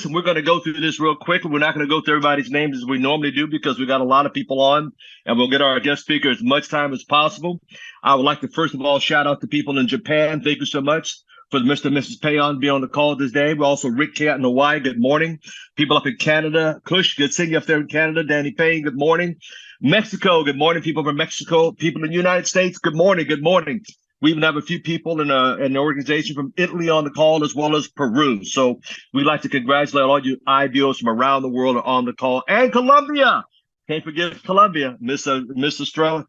listen, we're going to go through this real quick. We're not going to go through everybody's names as we normally do because we got a lot of people on, and we'll get our guest speaker as much time as possible. I would like to first of all shout out to people in Japan. Thank you so much for Mr. and Mrs. Payon being on the call this day. We also Rick K out in Hawaii. Good morning. People up in Canada. Kush, good seeing you up there in Canada. Danny Payne, good morning. Mexico, good morning. People from Mexico. People in the United States, good morning. Good morning. We even have a few people in an organization from Italy on the call, as well as Peru. So we'd like to congratulate all you IBOs from around the world on the call. And Colombia. Can't forget Colombia. Miss Martha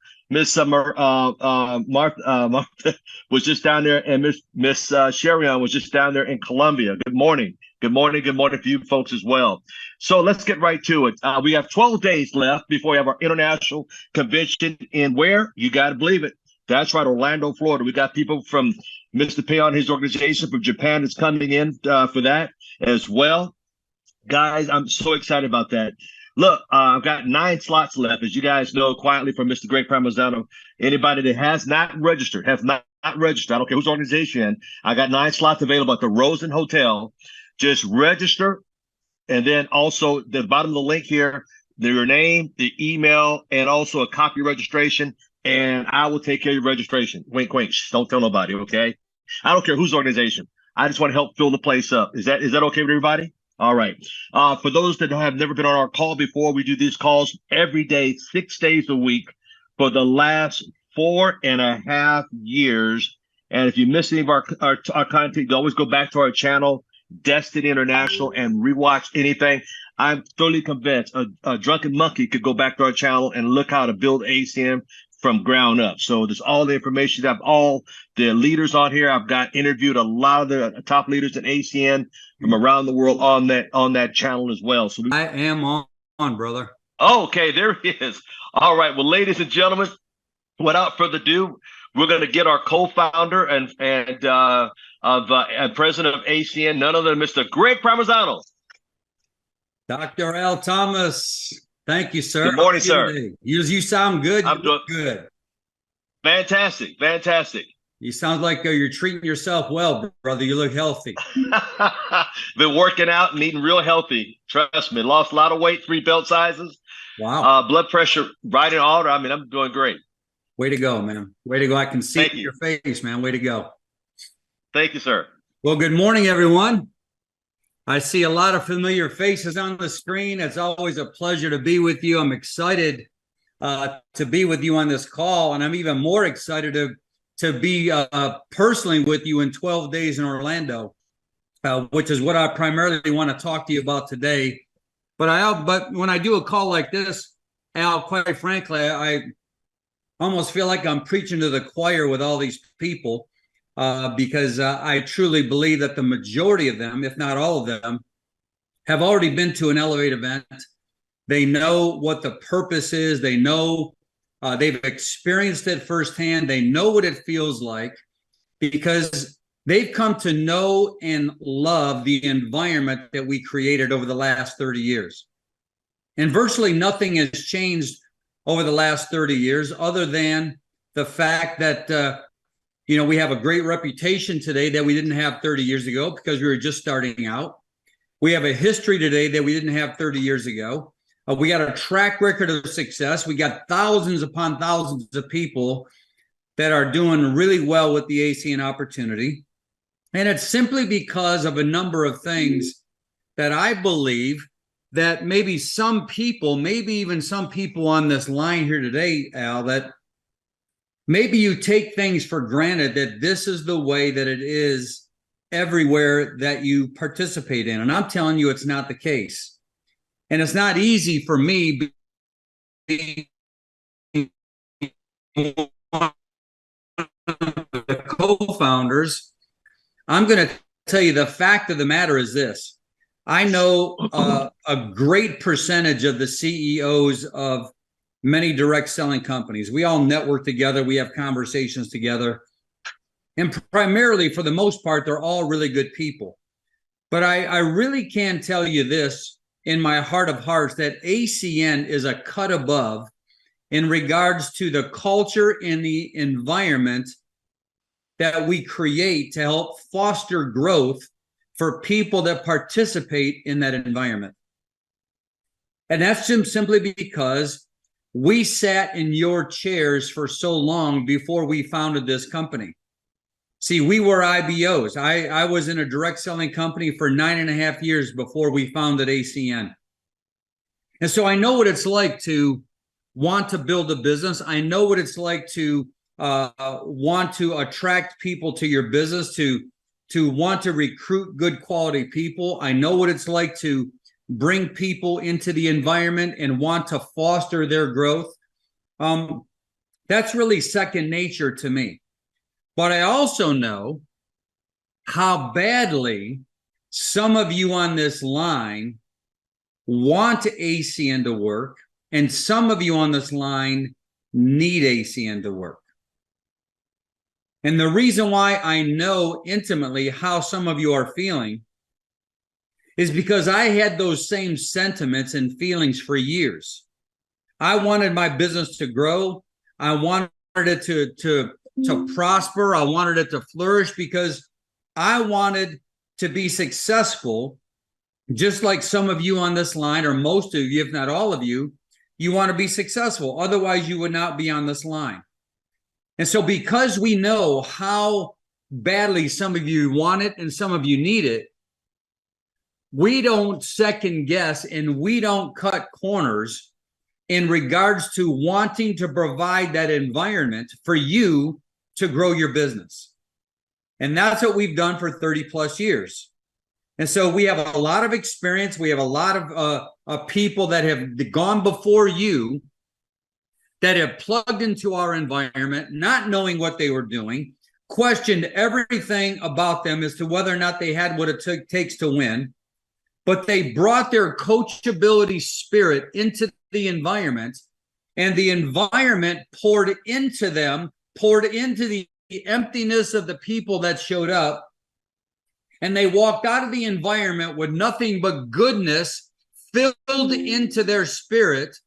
was just down there, and Miss Sherian was just down there in Colombia. Good morning. Good morning. Good morning for you folks as well. So let's get right to it. We have 12 days left before we have our international convention in where? You got to believe it. That's right, Orlando, Florida. We got people from Mr. Pay on his organization from Japan that's coming in for that as well. Guys, I'm so excited about that. Look, I've got 9 slots left, as you guys know, quietly from Mr. Greg Provenzano. Anybody that has not registered, I don't care whose organization, I got 9 slots available at the Rosen Hotel. Just register, and then also the bottom of the link here, your name, the email, and also a copy registration. And I will take care of your registration. Wink, wink. Shh, don't tell nobody, okay? I don't care whose organization. I just want to help fill the place up. Is that okay with everybody? All right. For those that have never been on our call before, we do these calls every day, 6 days a week for the last 4.5 years. And if you miss any of our content, you can always go back to our channel, Destiny International, and rewatch anything. I'm totally convinced a drunken monkey could go back to our channel and look how to build ACN from ground up. So there's all the information. I have all the leaders on here. I've got interviewed a lot of the top leaders in ACN from around the world on that channel as well. So I am on, brother. Okay, there he is. All right. Well, ladies and gentlemen, without further ado, we're going to get our co-founder and president of ACN, none other than Mr. Greg Provenzano. Dr. Al Thomas. Thank you, sir. Good morning, sir. You sound good. I'm doing good. Fantastic. You sound like you're treating yourself well, brother. You look healthy. Been working out and eating real healthy. Trust me. Lost a lot of weight, 3 belt sizes. Wow. Blood pressure right in order. I mean, I'm doing great. Way to go, man. Way to go. I can see your face, man. Way to go. Thank you, sir. Well, good morning, everyone. I see a lot of familiar faces on the screen. It's always a pleasure to be with you. I'm excited to be with you on this call, and I'm even more excited to be personally with you in 12 days in Orlando, which is what I primarily want to talk to you about today. But when I do a call like this, Al, quite frankly, I almost feel like I'm preaching to the choir with all these people. Because I truly believe that the majority of them, if not all of them, have already been to an Elevate event. They know what the purpose is. They know they've experienced it firsthand. They know what it feels like because they've come to know and love the environment that we created over the last 30 years. And virtually nothing has changed over the last 30 years other than the fact that we have a great reputation today that we didn't have 30 years ago because we were just starting out. We have a history today that we didn't have 30 years ago. We got a track record of success. We got thousands upon thousands of people that are doing really well with the ACN opportunity. And it's simply because of a number of things that I believe that maybe some people, maybe even some people on this line here today, Al, that maybe you take things for granted that this is the way that it is everywhere that you participate in. And I'm telling you, it's not the case. And it's not easy for me being one of the co-founders. I'm going to tell you the fact of the matter is this. I know a great percentage of the CEOs of many direct selling companies. We all network together. We have conversations together. And primarily, for the most part, they're all really good people. But I really can tell you this in my heart of hearts, that ACN is a cut above in regards to the culture and the environment that we create to help foster growth for people that participate in that environment. And that's simply because we sat in your chairs for so long before we founded this company. See, we were IBOs. I was in a direct selling company for 9.5 years before we founded ACN. And so I know what it's like to want to build a business. I know what it's like to want to attract people to your business, to want to recruit good quality people. I know what it's like to bring people into the environment and want to foster their growth. That's really second nature to me. But I also know how badly some of you on this line want ACN to work, and some of you on this line need ACN to work. And the reason why I know intimately how some of you are feeling is because I had those same sentiments and feelings for years. I wanted my business to grow. I wanted it to prosper. I wanted it to flourish because I wanted to be successful, just like some of you on this line, or most of you, if not all of you, you want to be successful. Otherwise, you would not be on this line. And so because we know how badly some of you want it and some of you need it, we don't second guess and we don't cut corners in regards to wanting to provide that environment for you to grow your business. And that's what we've done for 30 plus years. And so we have a lot of experience. We have a lot of people that have gone before you that have plugged into our environment, not knowing what they were doing, questioned everything about them as to whether or not they had what it takes to win. But they brought their coachability spirit into the environment, and the environment poured into them, poured into the emptiness of the people that showed up, and they walked out of the environment with nothing but goodness filled into their spirit,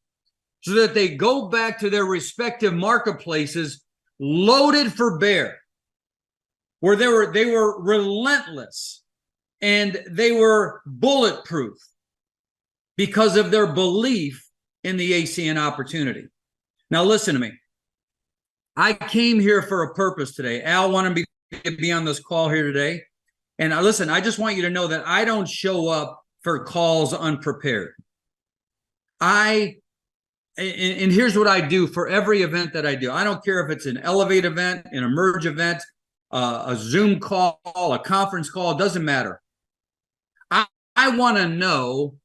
so that they go back to their respective marketplaces loaded for bear, where they were relentless and they were bulletproof because of their belief in the ACN opportunity. Now, listen to me. I came here for a purpose today. Al wanted me to be on this call here today. And listen, I just want you to know that I don't show up for calls unprepared. And here's what I do for every event that I do. I don't care if it's an Elevate event, an Emerge event, a Zoom call, a conference call, it doesn't matter. I want to know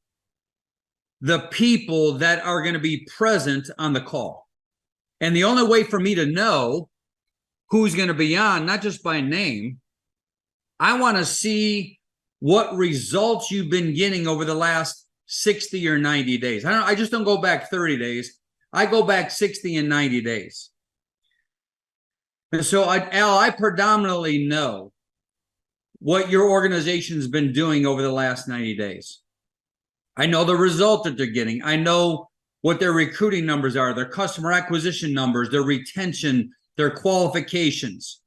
the people that are going to be present on the call. And the only way for me to know who's going to be on, not just by name, I want to see what results you've been getting over the last 60 or 90 days. I just don't go back 30 days. I go back 60 and 90 days. And so, Al, I predominantly know what your organization's been doing over the last 90 days. I know the result that they're getting. I know what their recruiting numbers are, their customer acquisition numbers, their retention, their qualifications.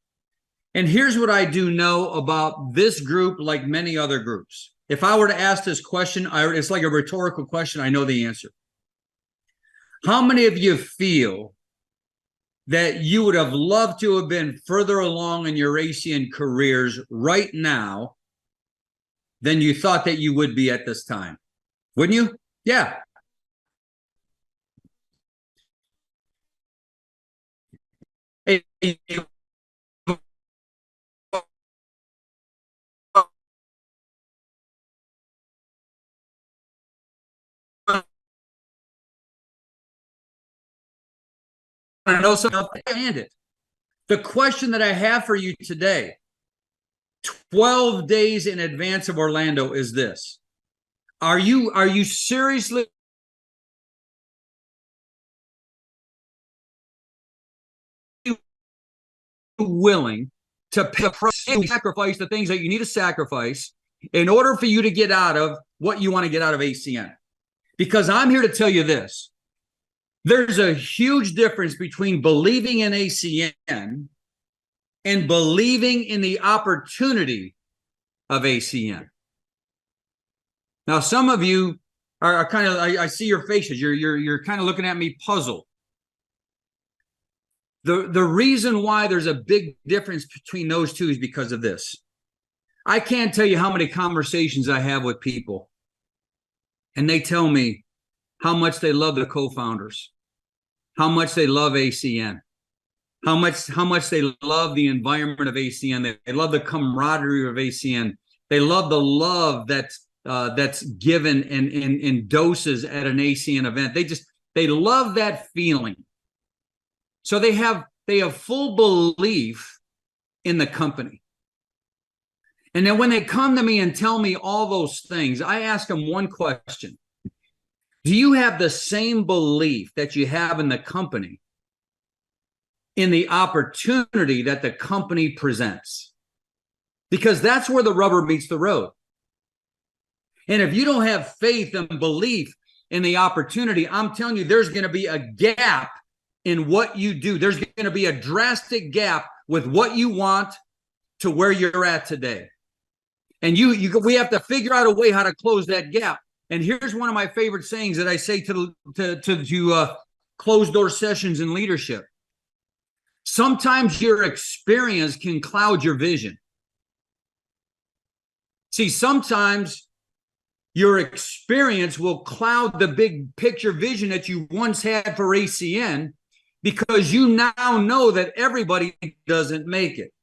And here's what I do know about this group, like many other groups. If I were to ask this question, it's like a rhetorical question. I know the answer. How many of you feel that you would have loved to have been further along in your ACN careers right now than you thought that you would be at this time? Wouldn't you? Yeah. I know something and it. The question that I have for you today, 12 days in advance of Orlando, is this. Are you seriously willing to sacrifice the things that you need to sacrifice in order for you to get out of what you want to get out of ACN? Because I'm here to tell you this. There's a huge difference between believing in ACN and believing in the opportunity of ACN. Now, some of you are kind of, I see your faces. You're kind of looking at me puzzled. The reason why there's a big difference between those two is because of this. I can't tell you how many conversations I have with people, and they tell me how much they love the co-founders, how much they love ACN, how much they love the environment of ACN. They love the camaraderie of ACN. They love the love that's given in doses at an ACN event. They love that feeling. So they have full belief in the company. And then when they come to me and tell me all those things, I ask them one question. Do you have the same belief that you have in the company, in the opportunity that the company presents? Because that's where the rubber meets the road. And if you don't have faith and belief in the opportunity, I'm telling you, there's going to be a gap in what you do. There's going to be a drastic gap with what you want to where you're at today. And we have to figure out a way how to close that gap. And here's one of my favorite sayings that I say to closed door sessions in leadership. Sometimes your experience can cloud your vision. See, sometimes your experience will cloud the big picture vision that you once had for ACN, because you now know that everybody doesn't make it.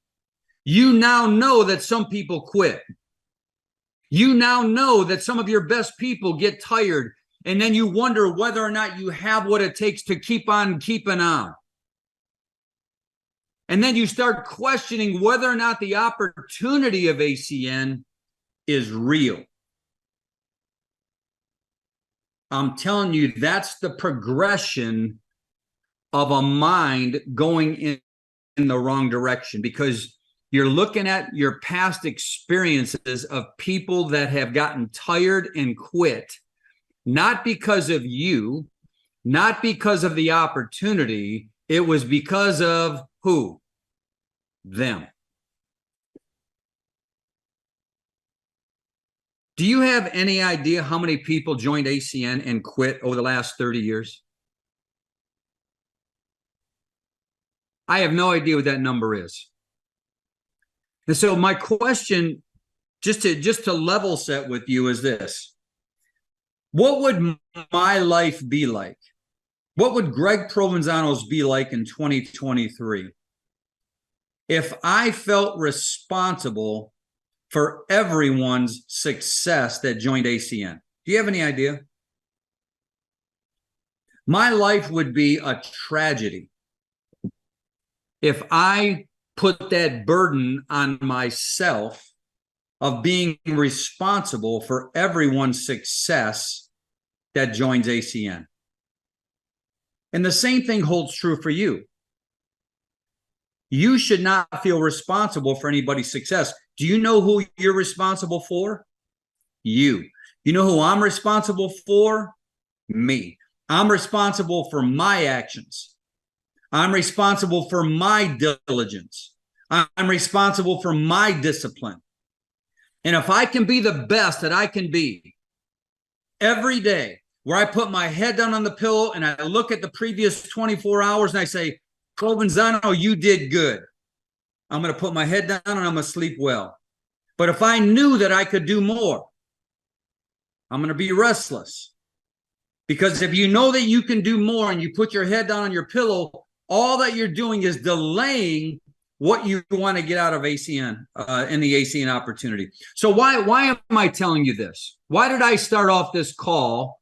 You now know that some people quit. You now know that some of your best people get tired, and then you wonder whether or not you have what it takes to keep on keeping on. And then you start questioning whether or not the opportunity of ACN is real. I'm telling you, that's the progression of a mind going in the wrong direction, because you're looking at your past experiences of people that have gotten tired and quit, not because of you, not because of the opportunity. It was because of who? Them. Do you have any idea how many people joined ACN and quit over the last 30 years? I have no idea what that number is. And so my question, just to level set with you, is this. What would my life be like? What would Greg Provenzano's be like in 2023 if I felt responsible for everyone's success that joined ACN? Do you have any idea? My life would be a tragedy if I put that burden on myself of being responsible for everyone's success that joins ACN. And the same thing holds true for you. You should not feel responsible for anybody's success. Do you know who you're responsible for? You. You know who I'm responsible for? Me. I'm responsible for my actions. I'm responsible for my diligence. I'm responsible for my discipline. And if I can be the best that I can be every day, where I put my head down on the pillow and I look at the previous 24 hours and I say, Provenzano, you did good. I'm going to put my head down and I'm going to sleep well. But if I knew that I could do more, I'm going to be restless. Because if you know that you can do more and you put your head down on your pillow, all that you're doing is delaying what you want to get out of ACN and the ACN opportunity. So why am I telling you this? Why did I start off this call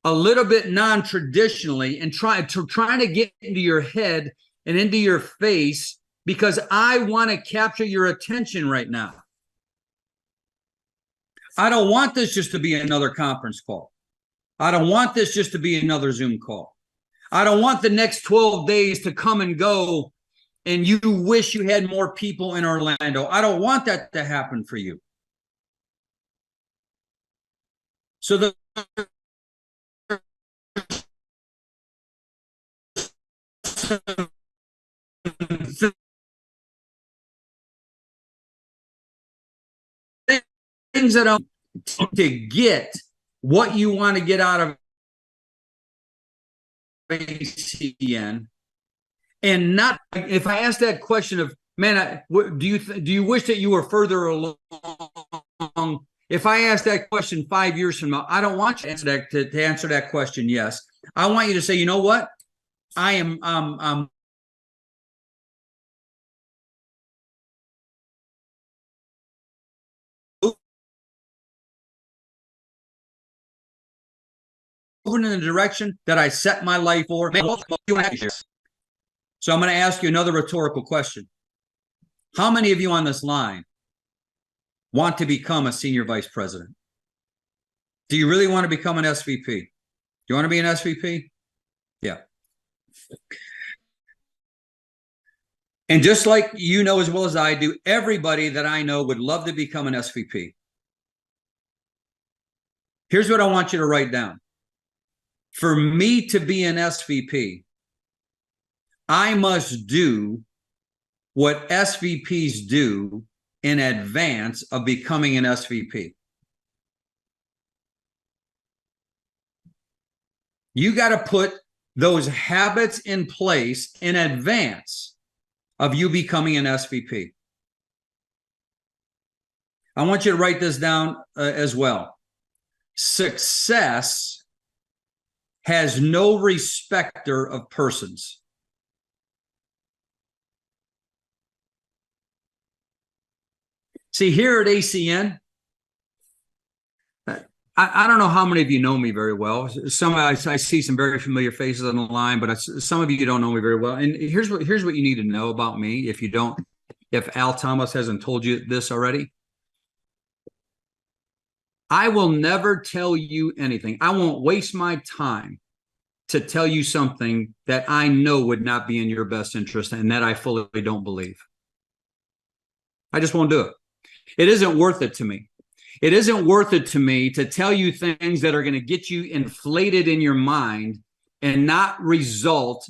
a little bit non-traditionally and trying to get into your head and into your face? Because I want to capture your attention right now. I don't want this just to be another conference call. I don't want this just to be another Zoom call. I don't want the next 12 days to come and go and you wish you had more people in Orlando. I don't want that to happen for you. So the things that I to get what you want to get out of ACN, and not if I ask that question of, man, do you wish that you were further along? If I ask that question 5 years from now, I don't want you to answer that question yes. I want you to say, you know what? I am moving in the direction that I set my life for. So I'm going to ask you another rhetorical question. How many of you on this line want to become a senior vice president? Do you really want to become an SVP? Do you want to be an SVP? Yeah. And just like you know as well as I do, everybody that I know would love to become an SVP. Here's what I want you to write down. For me to be an SVP, I must do what SVPs do in advance of becoming an SVP. You got to put those habits in place in advance of you becoming an SVP. I want you to write this down as well. Success has no respecter of persons. See, here at ACN, I don't know how many of you know me very well. I see some very familiar faces on the line, but some of you don't know me very well. And here's what you need to know about me if Al Thomas hasn't told you this already. I will never tell you anything. I won't waste my time to tell you something that I know would not be in your best interest and that I fully don't believe. I just won't do it. It isn't worth it to me. It isn't worth it to me to tell you things that are going to get you inflated in your mind and not result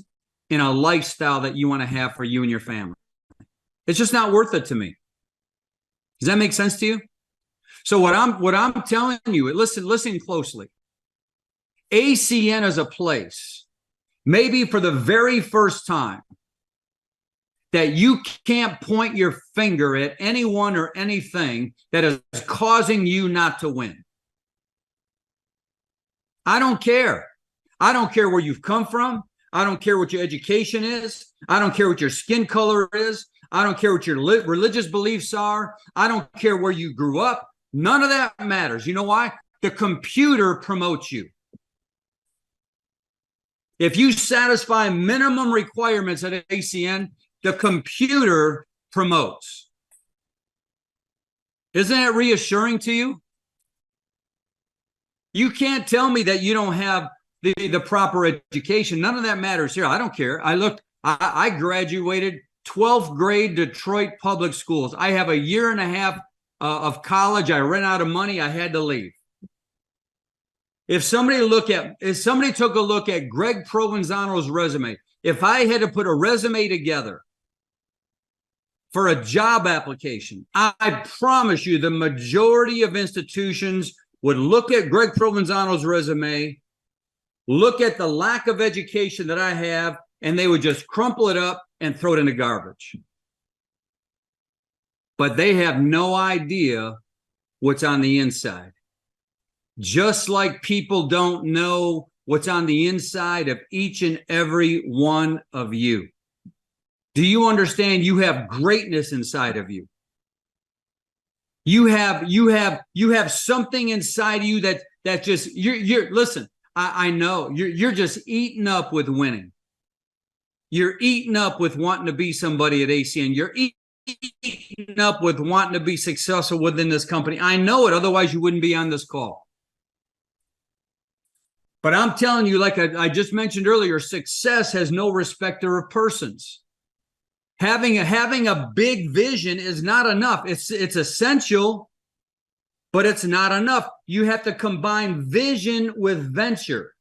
in a lifestyle that you want to have for you and your family. It's just not worth it to me. Does that make sense to you? So what I'm telling you, listen closely. ACN is a place, maybe for the very first time, that you can't point your finger at anyone or anything that is causing you not to win. I don't care. I don't care where you've come from. I don't care what your education is. I don't care what your skin color is. I don't care what your religious beliefs are. I don't care where you grew up. None of that matters. You know why? The computer promotes you. If you satisfy minimum requirements at ACN, the computer promotes. Isn't that reassuring to you? You can't tell me that you don't have the proper education. None of that matters here. I don't care. I graduated 12th grade Detroit public schools. I have a year and a half of college. I ran out of money. I had to leave. If somebody took a look at Greg Provenzano's resume, if I had to put a resume together for a job application, I promise you the majority of institutions would look at Greg Provenzano's resume, look at the lack of education that I have, and they would just crumple it up and throw it in the garbage. But they have no idea what's on the inside. Just like people don't know what's on the inside of each and every one of you. Do you understand you have greatness inside of you? You have something inside of you that just you're listen, I know you're just eaten up with winning. You're eaten up with wanting to be somebody at ACN. You're eaten up with wanting to be successful within this company. I know it, otherwise you wouldn't be on this call. But I'm telling you, like I just mentioned earlier, success has no respecter of persons. Having a big vision is not enough. It's essential, but it's not enough. You have to combine vision with venture.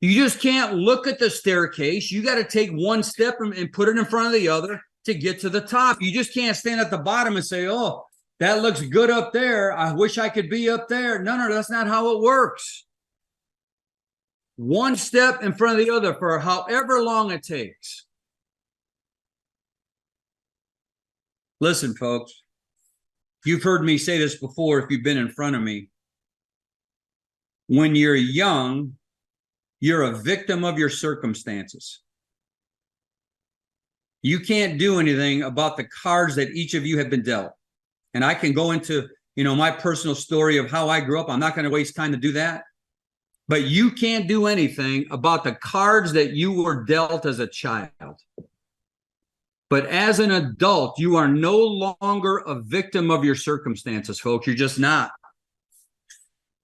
You just can't look at the staircase. You got to take one step and put it in front of the other to get to the top. You just can't stand at the bottom and say, oh, That looks good up there. I wish I could be up there. No, that's not how it works. One step in front of the other for however long it takes. Listen, folks, you've heard me say this before if you've been in front of me. When you're young, you're a victim of your circumstances. You can't do anything about the cards that each of you have been dealt. And I can go into, my personal story of how I grew up. I'm not going to waste time to do that. But you can't do anything about the cards that you were dealt as a child. But as an adult, you are no longer a victim of your circumstances, folks. You're just not.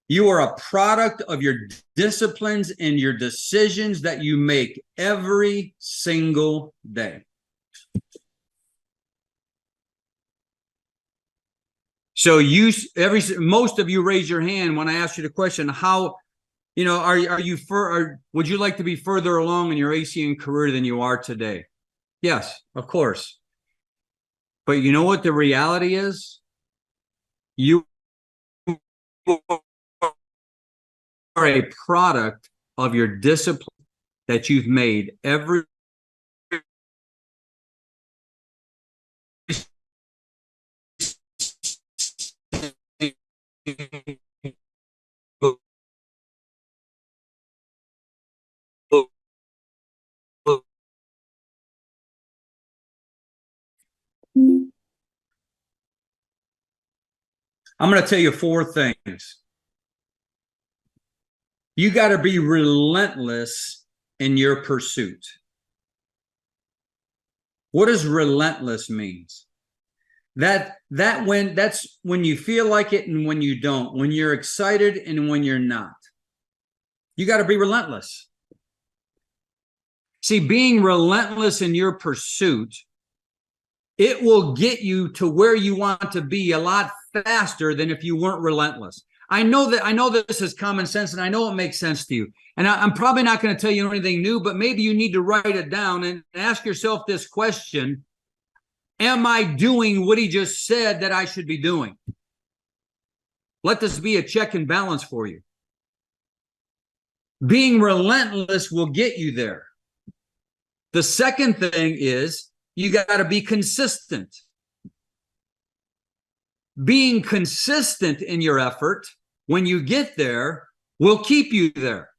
You are a product of your disciplines and your decisions that you make every single day. So most of you raise your hand when I ask you the question, how, would you like to be further along in your ACN career than you are today? Yes, of course. But you know what the reality is? You are a product of your discipline that you've made every I'm going to tell you 4 things. You got to be relentless in your pursuit. What does relentless means? That's when you feel like it and when you don't, when you're excited and when you're not. You got to be relentless. See, being relentless in your pursuit, it will get you to where you want to be a lot faster than if you weren't relentless. I know this is common sense, and I know it makes sense to you. And I'm probably not going to tell you anything new, but maybe you need to write it down and ask yourself this question. Am I doing what he just said that I should be doing? Let this be a check and balance for you. Being relentless will get you there. The second thing is you got to be consistent. Being consistent in your effort when you get there will keep you there.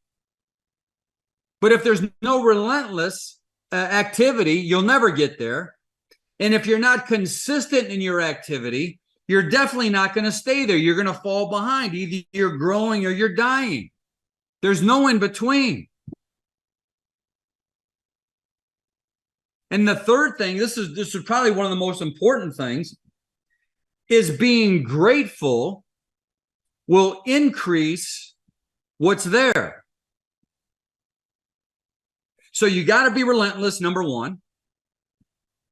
But if there's no relentless activity, you'll never get there. And if you're not consistent in your activity, you're definitely not going to stay there. You're going to fall behind. Either you're growing or you're dying. There's no in between. And the third thing, this is probably one of the most important things, is being grateful will increase what's there. So you got to be relentless, number one,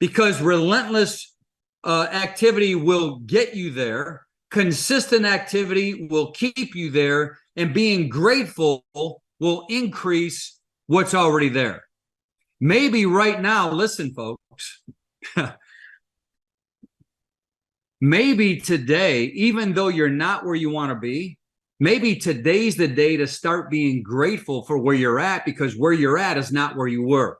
because relentless activity will get you there. Consistent activity will keep you there, and being grateful will increase what's already there. Maybe right now, listen, folks, maybe today, even though you're not where you want to be, maybe today's the day to start being grateful for where you're at, because where you're at is not where you were.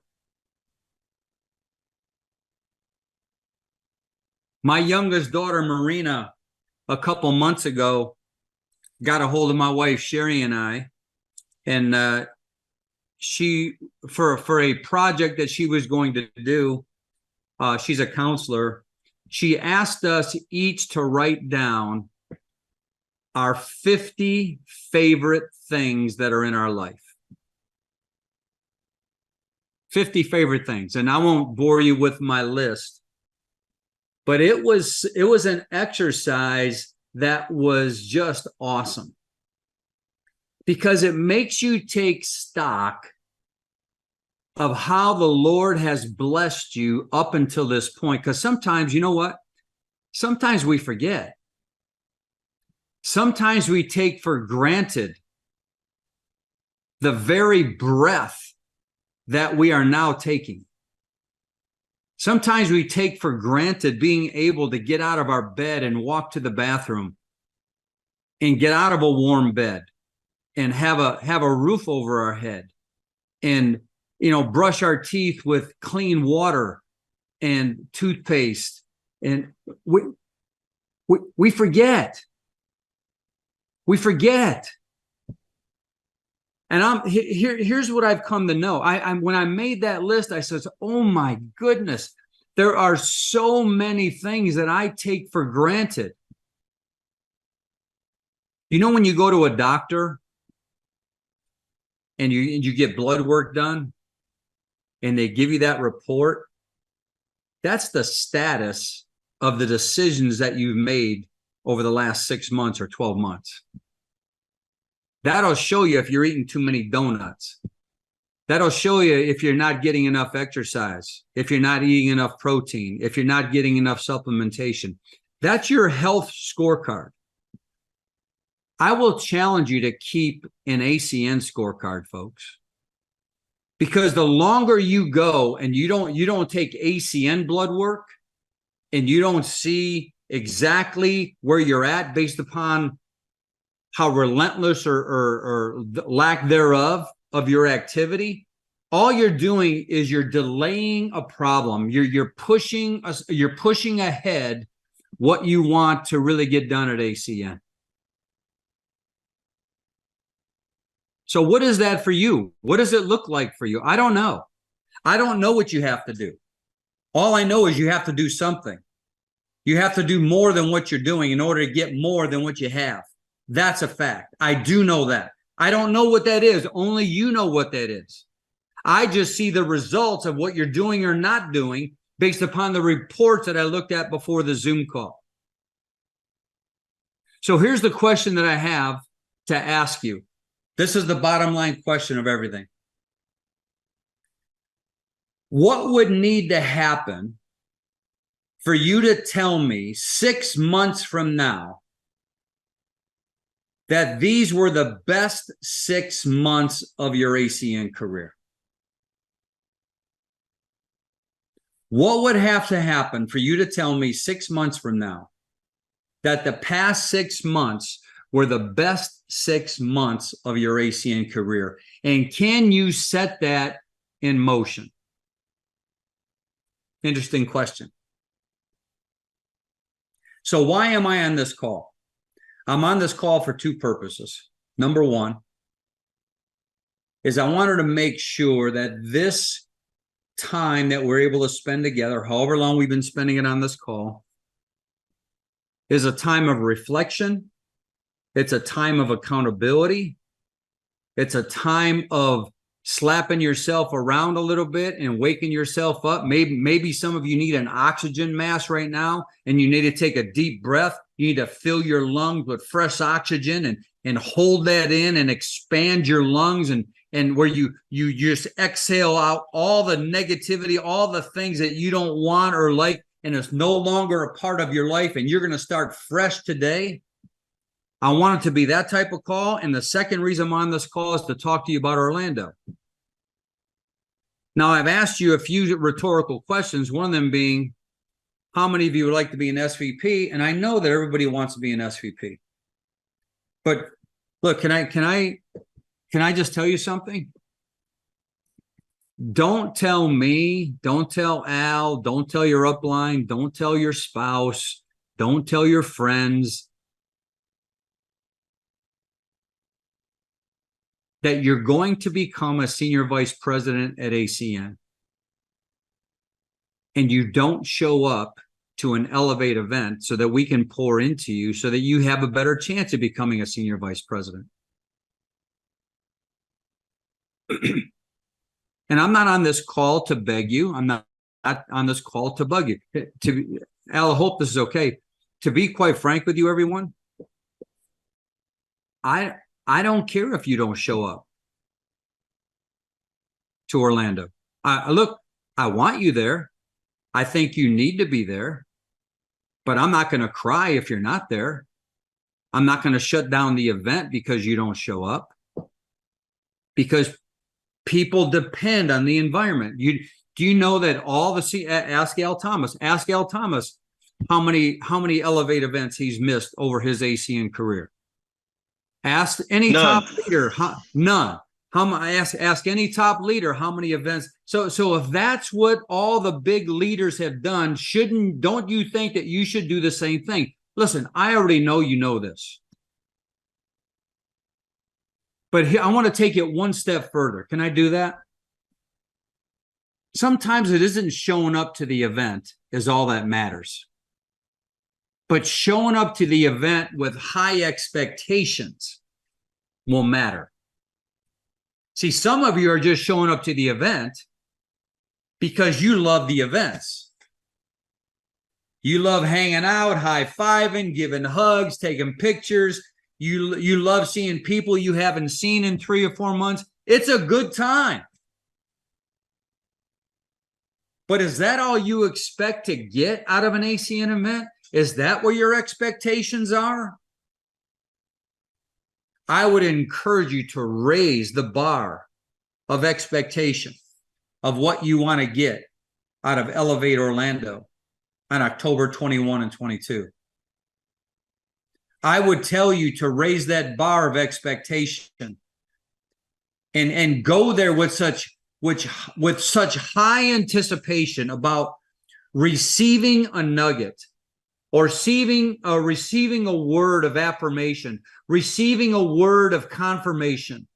My youngest daughter, Marina, a couple months ago, got a hold of my wife, Sherry, and I, and she, for a project that she was going to do, she's a counselor, she asked us each to write down our 50 favorite things that are in our life. 50 favorite things. And I won't bore you with my list, but it was an exercise that was just awesome, because it makes you take stock of how the Lord has blessed you up until this point. Because sometimes, you know what? Sometimes we forget. Sometimes we take for granted the very breath that we are now taking. Sometimes we take for granted being able to get out of our bed and walk to the bathroom and get out of a warm bed and have a roof over our head and, brush our teeth with clean water and toothpaste. And we forget. We forget. And here's what I've come to know. When I made that list, I said, oh my goodness, there are so many things that I take for granted. When you go to a doctor and you get blood work done and they give you that report, that's the status of the decisions that you've made over the last 6 months or 12 months. That'll show you if you're eating too many donuts. That'll show you if you're not getting enough exercise, if you're not eating enough protein, if you're not getting enough supplementation. That's your health scorecard. I will challenge you to keep an ACN scorecard, folks. Because the longer you go and you don't take ACN blood work and you don't see exactly where you're at based upon how relentless or lack thereof of your activity, all you're doing is you're delaying a problem. You're pushing ahead what you want to really get done at ACN. So what is that for you? What does it look like for you? I don't know. I don't know what you have to do. All I know is you have to do something. You have to do more than what you're doing in order to get more than what you have. That's a fact. I do know that. I don't know what that is. Only you know what that is. I just see the results of what you're doing or not doing based upon the reports that I looked at before the Zoom call. So here's the question that I have to ask you. This is the bottom line question of everything. What would need to happen for you to tell me 6 months from now that these were the best 6 months of your ACN career? What would have to happen for you to tell me 6 months from now that the past 6 months were the best 6 months of your ACN career? And can you set that in motion? Interesting question. So why am I on this call? I'm on this call for two purposes. Number one is I wanted to make sure that this time that we're able to spend together, however long we've been spending it on this call, is a time of reflection. It's a time of accountability. It's a time of slapping yourself around a little bit and waking yourself up. Maybe some of you need an oxygen mask right now and you need to take a deep breath. You need to fill your lungs with fresh oxygen and hold that in and expand your lungs and where you just exhale out all the negativity, all the things that you don't want or like, and it's no longer a part of your life and you're going to start fresh today. I want it to be that type of call. And the second reason I'm on this call is to talk to you about Orlando. Now, I've asked you a few rhetorical questions, one of them being, how many of you would like to be an SVP? And I know that everybody wants to be an SVP. But look, can I just tell you something? Don't tell me, don't tell Al, don't tell your upline, don't tell your spouse, don't tell your friends that you're going to become a senior vice president at ACN and you don't show up to an Elevate event so that we can pour into you so that you have a better chance of becoming a senior vice president. And I'm not on this call to beg you. I'm not on this call to bug you. Al, I hope this is okay. To be quite frank with you, everyone, I don't care if you don't show up to Orlando. Look, I want you there. I think you need to be there, but I'm not going to cry if you're not there. I'm not going to shut down the event because you don't show up, because people depend on the environment. Do you know that all the ask Al Thomas how many Elevate events he's missed over his ACN career? Ask any None. top leader, none. Ask any top leader how many events. So if that's what all the big leaders have done, don't you think that you should do the same thing? Listen, I already know you know this. But I want to take it one step further. Can I do that? Sometimes it isn't showing up to the event is all that matters. But showing up to the event with high expectations will matter. See, some of you are just showing up to the event because you love the events. You love hanging out, high-fiving, giving hugs, taking pictures. You love seeing people you haven't seen in 3 or 4 months. It's a good time. But is that all you expect to get out of an ACN event? Is that where your expectations are? I would encourage you to raise the bar of expectation of what you want to get out of Elevate Orlando on October 21 and 22. I would tell you to raise that bar of expectation and go there with such high anticipation about receiving a nugget or receiving a word of affirmation, receiving a word of confirmation,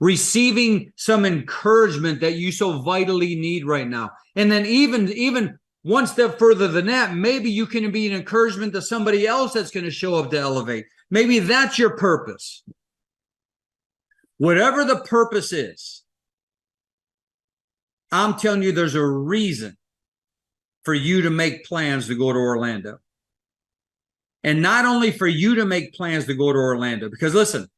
receiving some encouragement that you so vitally need right now. And then even one step further than that, maybe you can be an encouragement to somebody else that's going to show up to Elevate. Maybe that's your purpose. Whatever the purpose is, I'm telling you, there's a reason for you to make plans to go to Orlando. And not only for you to make plans to go to Orlando, because listen,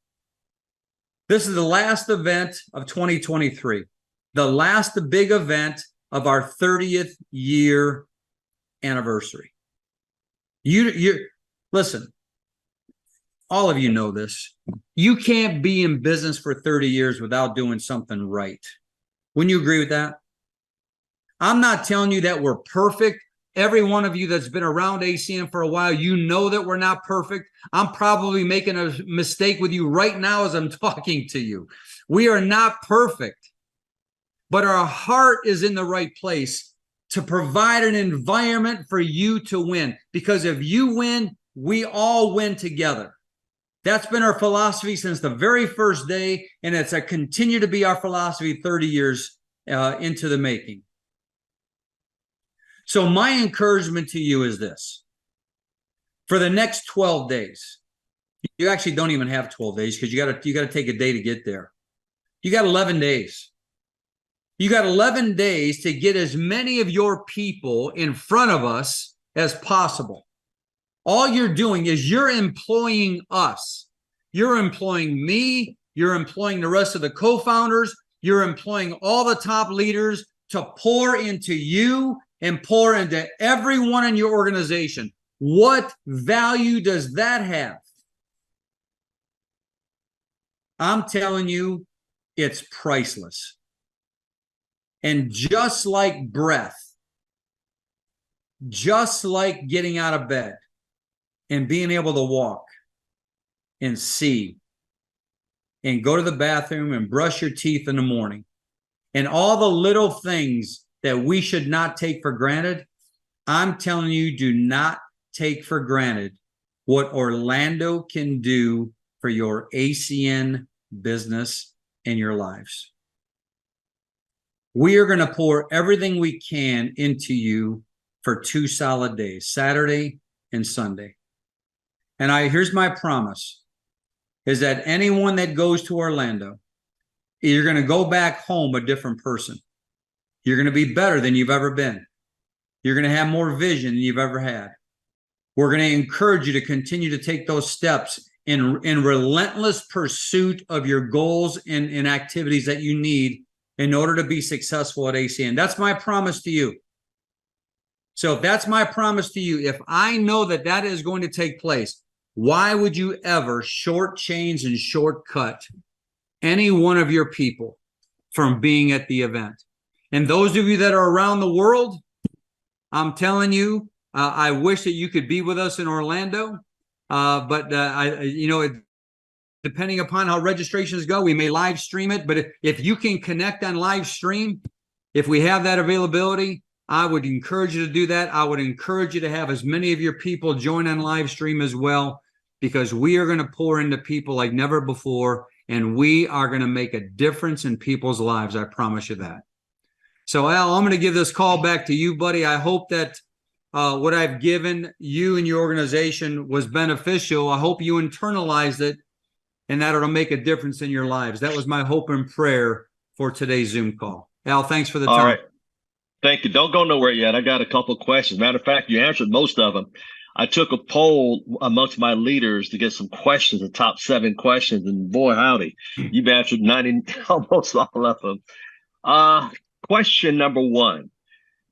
this is the last event of 2023, the last big event of our 30th year anniversary. You listen, all of you know this. You can't be in business for 30 years without doing something right. Wouldn't you agree with that? I'm not telling you that we're perfect. Every one of you that's been around ACN for a while, you know that we're not perfect. I'm probably making a mistake with you right now as I'm talking to you. We are not perfect, but our heart is in the right place to provide an environment for you to win. Because if you win, we all win together. That's been our philosophy since the very first day, and it's a continue to be our philosophy 30 years into the making. So my encouragement to you is this. For the next 12 days, you actually don't even have 12 days because you got to take a day to get there. You got 11 days. You got 11 days to get as many of your people in front of us as possible. All you're doing is you're employing us. You're employing me. You're employing the rest of the co-founders. You're employing all the top leaders to pour into you and pour into everyone in your organization. What value does that have? I'm telling you, it's priceless. And just like breath, just like getting out of bed and being able to walk and see and go to the bathroom and brush your teeth in the morning and all the little things that we should not take for granted, I'm telling you, do not take for granted what Orlando can do for your ACN business and your lives. We are going to pour everything we can into you for 2 solid days, Saturday and Sunday. And here's my promise, is that anyone that goes to Orlando, you're going to go back home a different person. You're going to be better than you've ever been. You're going to have more vision than you've ever had. We're going to encourage you to continue to take those steps in relentless pursuit of your goals and activities that you need in order to be successful at ACN. That's my promise to you. So if that's my promise to you, if I know that that is going to take place, why would you ever shortchange and shortcut any one of your people from being at the event? And those of you that are around the world, I'm telling you, I wish that you could be with us in Orlando. Depending upon how registrations go, we may live stream it. But if you can connect on live stream, if we have that availability, I would encourage you to do that. I would encourage you to have as many of your people join on live stream as well, because we are going to pour into people like never before, and we are going to make a difference in people's lives. I promise you that. So, Al, I'm going to give this call back to you, buddy. I hope that what I've given you and your organization was beneficial. I hope you internalized it and that it'll make a difference in your lives. That was my hope and prayer for today's Zoom call. Al, thanks for the time. All right. Thank you. Don't go nowhere yet. I got a couple of questions. Matter of fact, you answered most of them. I took a poll amongst my leaders to get some questions, the top 7 questions, and boy, howdy, you've answered 90, almost all of them. Question number 1,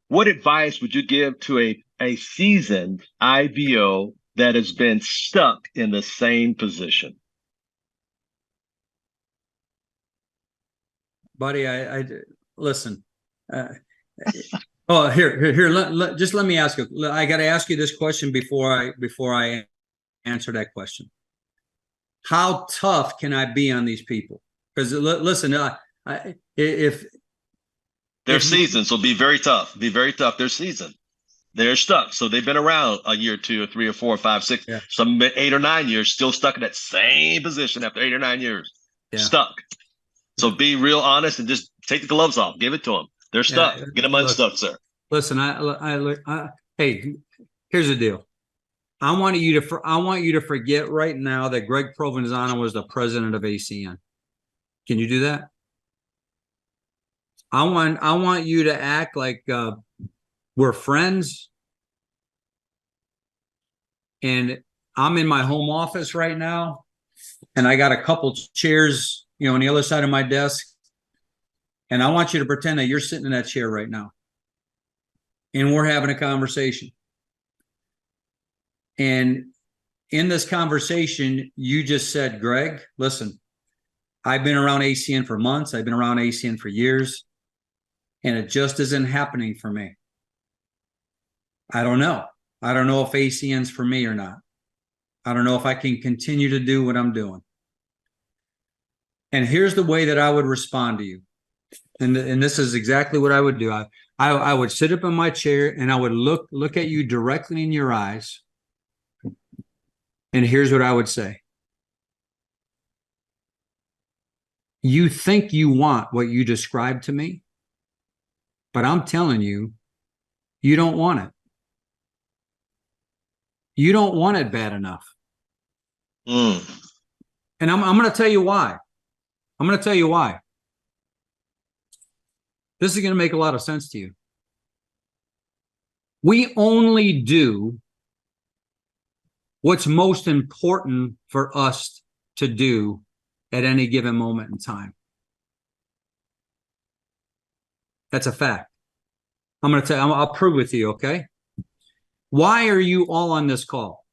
what advice would you give to a seasoned IBO that has been stuck in the same position? Buddy, I listen. Here. Just let me ask you. I got to ask you this question before I answer that question. How tough can I be on these people? Because listen, if they're seasoned, so be very tough. Be very tough. They're seasoned. They're stuck. So they've been around a year, 2 or 3 or 4 or 5, 6, yeah. Some 8 or 9 years, still stuck in that same position after 8 or 9 years. Yeah. Stuck. So be real honest and just take the gloves off. Give it to them. They're stuck. Yeah, get them unstuck, sir. Listen, hey, here's the deal. I want you to forget right now that Greg Provenzano was the president of ACN. Can you do that? I want you to act like we're friends. And I'm in my home office right now, and I got a couple chairs, on the other side of my desk. And I want you to pretend that you're sitting in that chair right now. And we're having a conversation. And in this conversation, you just said, Greg, listen, I've been around ACN for months. I've been around ACN for years. And it just isn't happening for me. I don't know. I don't know if ACN's for me or not. I don't know if I can continue to do what I'm doing. And here's the way that I would respond to you. And this is exactly what I would do. I would sit up in my chair and I would look at you directly in your eyes. And here's what I would say. You think you want what you described to me, but I'm telling you, you don't want it. You don't want it bad enough. And I'm going to tell you why. I'm going to tell you why. This is going to make a lot of sense to you. We only do what's most important for us to do at any given moment in time. That's a fact. I'm going to tell you, I'll prove with you, okay? Why are you all on this call?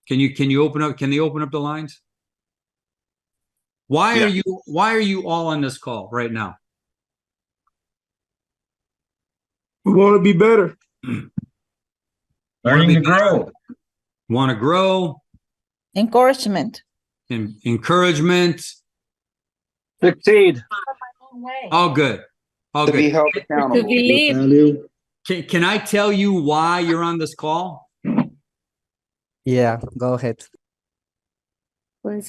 Can you open up? Can they open up the lines? Why are you all on this call right now? We want to be better. Learning to grow. Want to grow. Encouragement. Encouragement. Succeed. All good. All to good. Be held accountable. To believe. Can I tell you why you're on this call? Yeah, go ahead.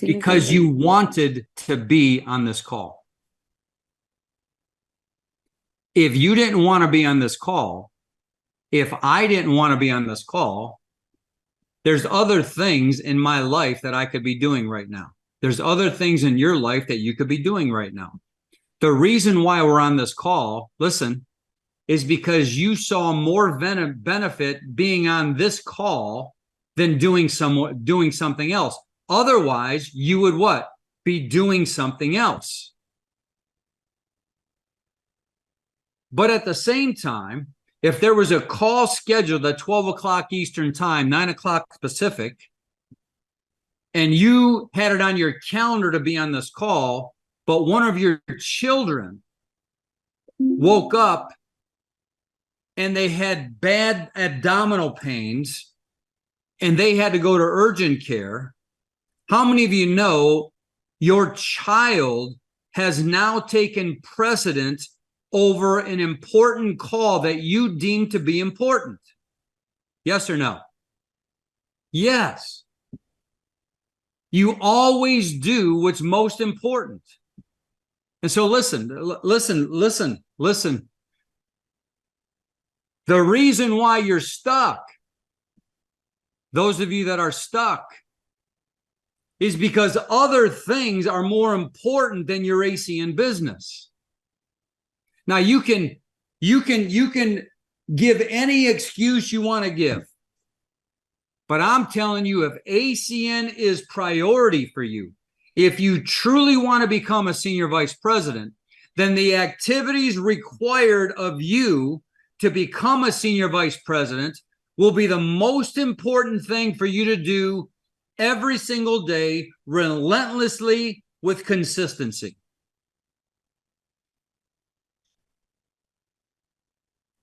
Because you wanted to be on this call. If you didn't want to be on this call, if I didn't want to be on this call, there's other things in my life that I could be doing right now. There's other things in your life that you could be doing right now. The reason why we're on this call, listen, is because you saw more benefit being on this call than doing something else. Otherwise, you would what? Be doing something else. But at the same time, if there was a call scheduled at 12 o'clock Eastern time, 9 o'clock Pacific, and you had it on your calendar to be on this call, but one of your children woke up and they had bad abdominal pains and they had to go to urgent care, how many of you know your child has now taken precedence over an important call that you deem to be important? Yes or no? Yes. You always do what's most important. And so listen. The reason why you're stuck, those of you that are stuck, is because other things are more important than your ACN business. Now you can give any excuse you want to give, but I'm telling you, if ACN is priority for you, if you truly want to become a senior vice president, then the activities required of you to become a senior vice president will be the most important thing for you to do every single day, relentlessly, with consistency.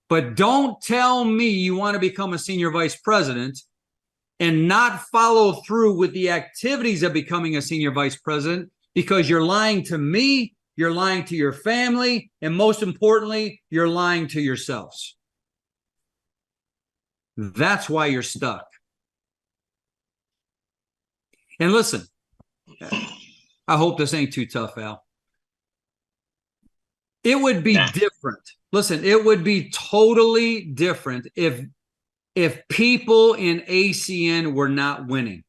But don't tell me you want to become a senior vice president and not follow through with the activities of becoming a senior vice president, because you're lying to me, you're lying to your family, and most importantly, you're lying to yourselves. That's why you're stuck. And listen, I hope this ain't too tough, Al. It would be different. Listen, it would be totally different if people in ACN were not winning.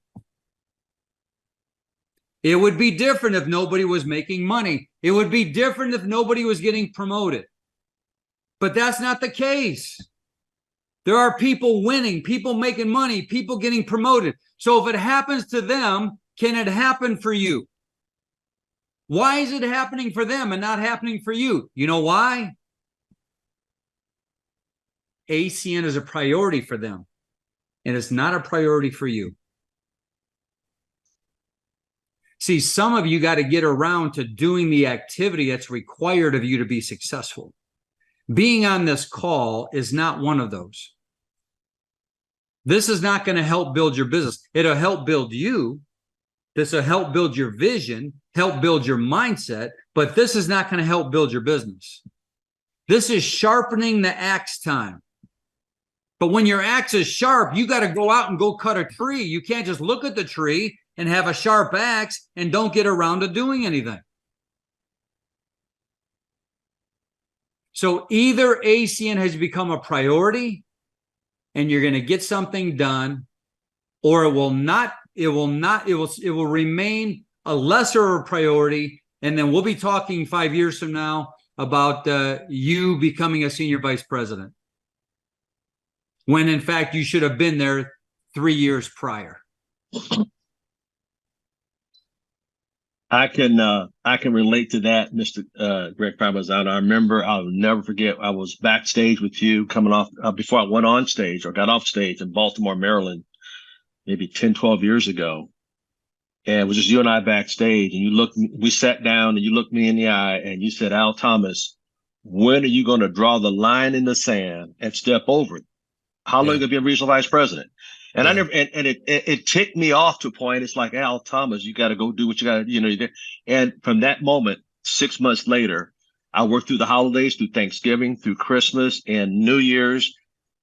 It would be different if nobody was making money. It would be different if nobody was getting promoted. But that's not the case. There are people winning, people making money, people getting promoted. So if it happens to them, can it happen for you? Why is it happening for them and not happening for you? You know why? ACN is a priority for them, and it's not a priority for you. See, some of you got to get around to doing the activity that's required of you to be successful. Being on this call is not one of those. This is not going to help build your business. It'll help build you. This will help build your vision, help build your mindset, but this is not going to help build your business. This is sharpening the axe time. But when your axe is sharp, you got to go out and go cut a tree. You can't just look at the tree and have a sharp axe and don't get around to doing anything. So either ACN has become a priority and you're going to get something done, or it will remain a lesser priority. And then we'll be talking 5 years from now about you becoming a senior vice president, when in fact you should have been there 3 years prior. I can relate to that, Mr. Greg Provenzano. I remember, I'll never forget, I was backstage with you coming off before I went on stage or got off stage in Baltimore, Maryland, maybe 10, 12 years ago. And it was just you and I backstage, and we sat down and you looked me in the eye and you said, Al Thomas, when are you going to draw the line in the sand and step over it? How long are you going to be a regional vice president? And I never, and it ticked me off to a point. It's like, Al Thomas, you got to go do what you got to, you know. And from that moment, 6 months later, I worked through the holidays, through Thanksgiving, through Christmas and New Year's,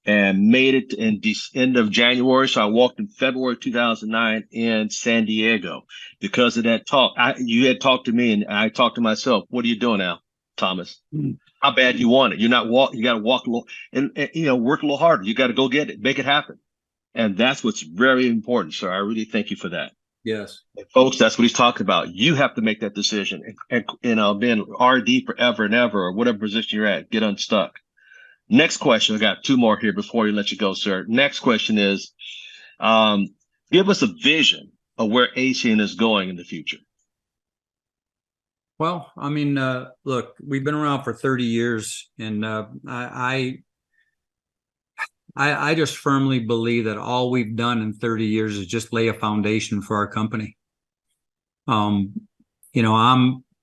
and made it in the end of January. So I walked in February 2009 in San Diego because of that talk. You had talked to me, and I talked to myself. What are you doing, Al Thomas? How bad you want it? You're not walk. You got to walk a little, and work a little harder. You got to go get it, make it happen. And that's what's very important, sir. I really thank you for that. Yes. And folks, that's what he's talking about. You have to make that decision. And being RD forever and ever, or whatever position you're at, get unstuck. Next question. I got two more here before we let you go, sir. Next question is, give us a vision of where ACN is going in the future. Well, I mean, look, we've been around for 30 years, and I just firmly believe that all we've done in 30 years is just lay a foundation for our company. I'm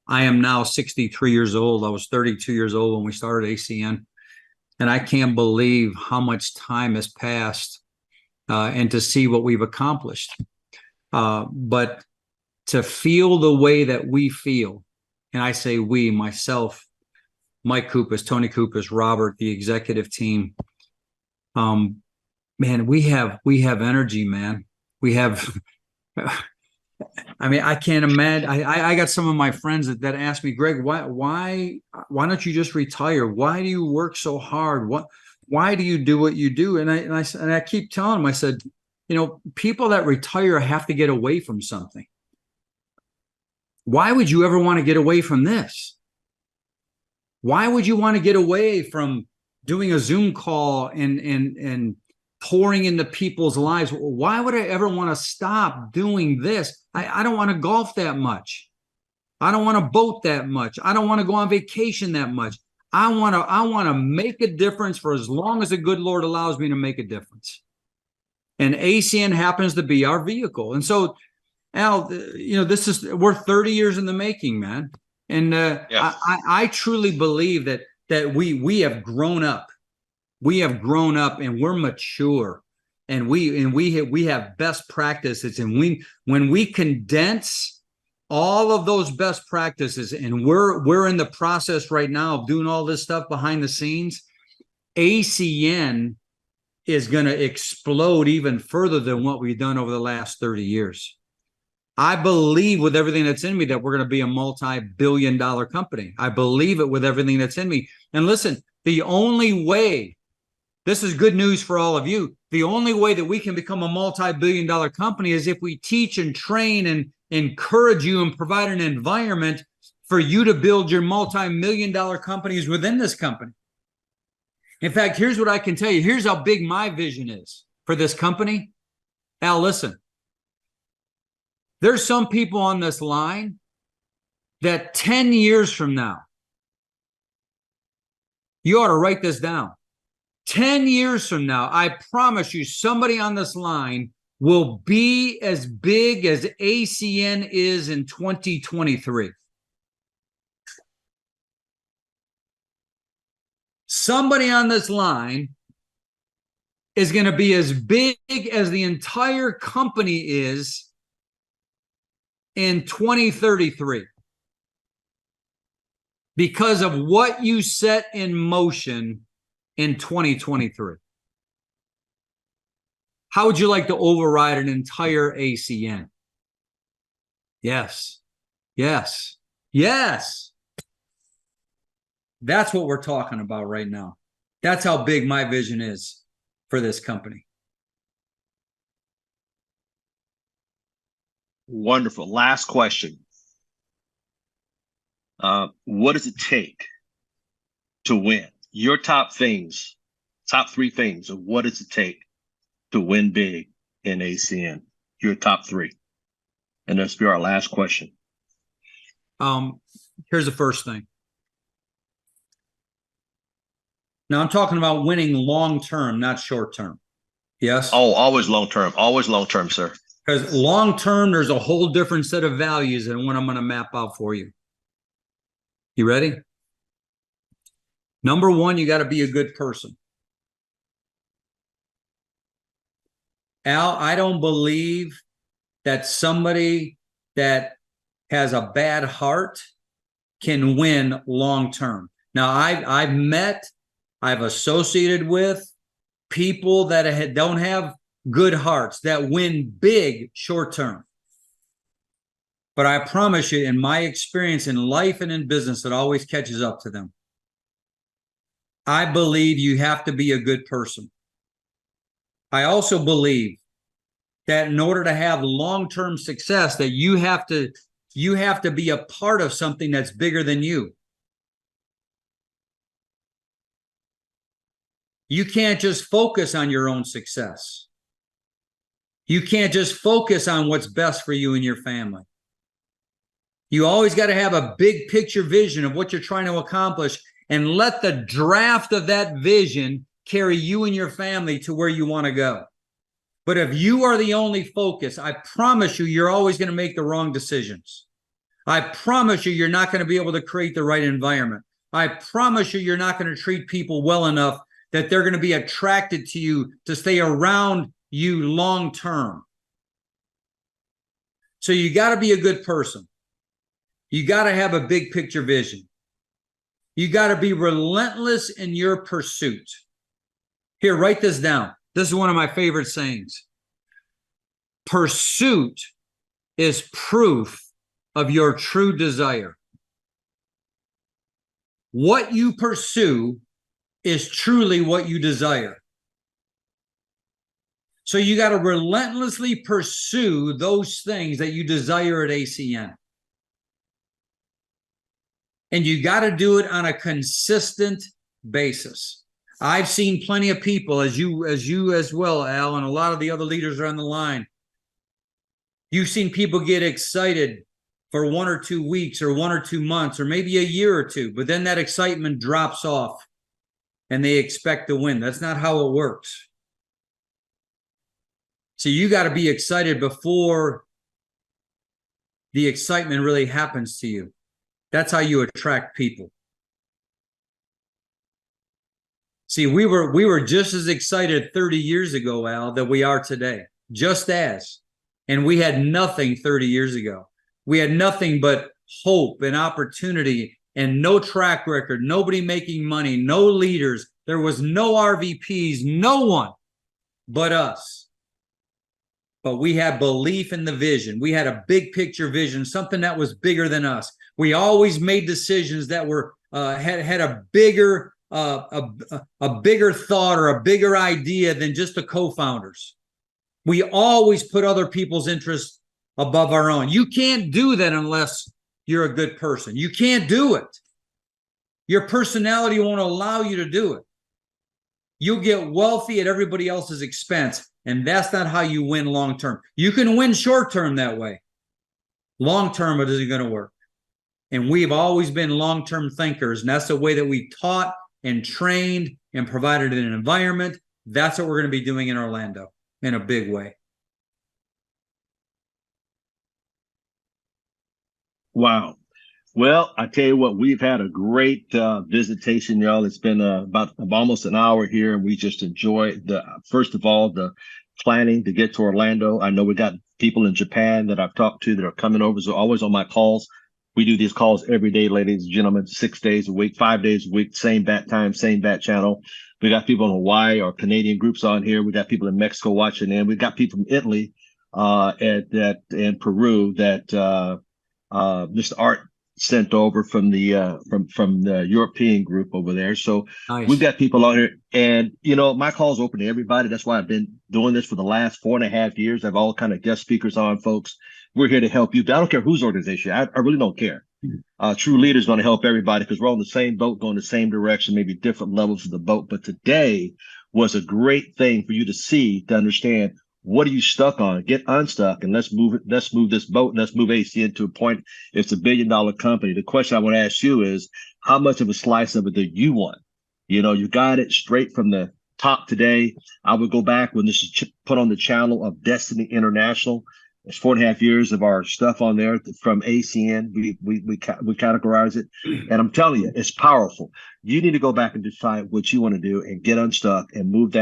I am now 63 years old. I was 32 years old when we started ACN. And I can't believe how much time has passed and to see what we've accomplished. But to feel the way that we feel, and I say we, myself, Mike Koupas, Tony Koupas, Robert, the executive team, man, we have energy, man. We have, I mean, I can't imagine. I got some of my friends that ask me, Greg, why don't you just retire? Why do you work so hard? Why do you do what you do? And I keep telling them, I said, you know, people that retire have to get away from something. Why would you ever want to get away from this? Why would you want to get away from doing a Zoom call and pouring into people's lives? Why would I ever want to stop doing this? I don't want to golf that much. I don't want to boat that much. I don't want to go on vacation that much. I want to make a difference for as long as the good Lord allows me to make a difference. And ACN happens to be our vehicle. And so, Al, you know, we're 30 years in the making, man. And yes. I truly believe that we have grown up. We have grown up and we're mature, and we have best practices. And when we condense all of those best practices, and we're in the process right now of doing all this stuff behind the scenes, ACN is going to explode even further than what we've done over the last 30 years. I believe with everything that's in me that we're going to be a multi-billion-dollar company. I believe it with everything that's in me. And listen, the only way, this is good news for all of you, the only way that we can become a multi-billion-dollar company is if we teach and train and encourage you and provide an environment for you to build your multi-million-dollar companies within this company. In fact, here's what I can tell you. Here's how big my vision is for this company. Al, listen. There's some people on this line that 10 years from now, you ought to write this down. 10 years from now, I promise you, somebody on this line will be as big as ACN is in 2023. Somebody on this line is going to be as big as the entire company is in 2033 because of what you set in motion in 2023. How would you like to override an entire ACN? Yes. Yes. Yes. That's what we're talking about right now. That's how big my vision is for this company. Wonderful. Last question. What does it take to win? Your top things, top three things of what does it take to win big in ACN? Your top three. And that's be our last question. Here's the first thing. Now I'm talking about winning long-term, not short-term. Yes? Oh, always long-term. Always long-term, sir. Because long-term, there's a whole different set of values than what I'm going to map out for you. You ready? Number one, you got to be a good person. Al, I don't believe that somebody that has a bad heart can win long-term. Now, I've associated with people that don't have good hearts that win big short-term. But I promise you, in my experience in life and in business, it always catches up to them. I believe you have to be a good person. I also believe that in order to have long-term success, that you have to be a part of something that's bigger than you. You can't just focus on your own success. You can't just focus on what's best for you and your family. You always got to have a big picture vision of what you're trying to accomplish and let the draft of that vision carry you and your family to where you want to go. But if you are the only focus, I promise you, you're always going to make the wrong decisions. I promise you, you're not going to be able to create the right environment. I promise you, you're not going to treat people well enough that they're going to be attracted to you to stay around you long term. So you got to be a good person. You got to have a big picture vision. You got to be relentless in your pursuit. Here, write this down. This is one of my favorite sayings. Pursuit is proof of your true desire. What you pursue is truly what you desire. So you got to relentlessly pursue those things that you desire at ACN. And you got to do it on a consistent basis. I've seen plenty of people, as you as well, Al, and a lot of the other leaders are on the line. You've seen people get excited for 1 or 2 weeks or 1 or 2 months or maybe a year or two, but then that excitement drops off and they expect to win. That's not how it works. So you got to be excited before the excitement really happens to you. That's how you attract people. See, we were just as excited 30 years ago, Al, that we are today. Just as. And we had nothing 30 years ago. We had nothing but hope and opportunity and no track record, nobody making money, no leaders. There was no RVPs, no one but us. But we had belief in the vision. We had a big picture vision, something that was bigger than us. We always made decisions that were had a bigger thought or a bigger idea than just the co-founders. We always put other people's interests above our own. You can't do that unless you're a good person. You can't do it. Your personality won't allow you to do it. You'll get wealthy at everybody else's expense, and that's not how you win long term. You can win short term that way. Long term, it isn't going to work. And we've always been long term thinkers, and that's the way that we taught and trained and provided an environment. That's what we're going to be doing in Orlando in a big way. Wow. Well, I tell you what, we've had a great visitation, y'all. It's been about almost an hour here, and we just enjoyed first of all, the planning to get to Orlando. I know we got people in Japan that I've talked to that are coming over, so always on my calls. We do these calls every day, ladies and gentlemen, 6 days a week, 5 days a week, same bat time, same bat channel. We got people in Hawaii or Canadian groups on here. We got people in Mexico watching in. We got people from Italy and Peru that Mr. Art sent over from the European group over there. So nice. We've got people on here, and my call's open to everybody. That's why I've been doing this for the last 4.5 years. I have all kind of guest speakers on, folks. We're here to help you. I don't care whose organization. I really don't care. True Leader is going to help everybody because we're on the same boat, going the same direction, maybe different levels of the boat. But today was a great thing for you to see, to understand what are you stuck on? Get unstuck and let's move it. Let's move this boat and let's move ACN to a point. It's $1 billion company. The question I want to ask you is, how much of a slice of it do you want? You got it straight from the top today. I would go back when this is put on the channel of Destiny International. There's 4.5 years of our stuff on there from ACN. We categorize it, and I'm telling you, it's powerful. You need to go back and decide what you want to do and get unstuck and move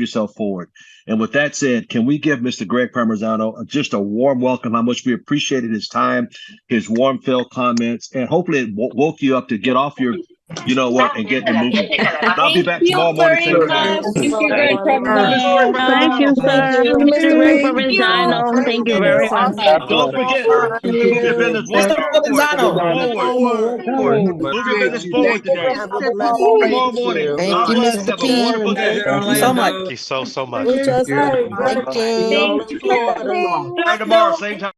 yourself forward. And with that said, can we give Mr. Greg Provenzano just a warm welcome? How much we appreciated his time, his warm filled comments, and hopefully it woke you up to get off your, and get the movement. I'll be back tomorrow morning. Thank you, Greg Provenzano. Thank you, sir. Mr. Greg Provenzano. Thank you very much. Don't forget, move your business forward. Move your business forward today. Tomorrow morning. Thank you, Mr. P. Have a wonderful day. Thank you so much. Thank you so much. Thank you. Tomorrow, same time.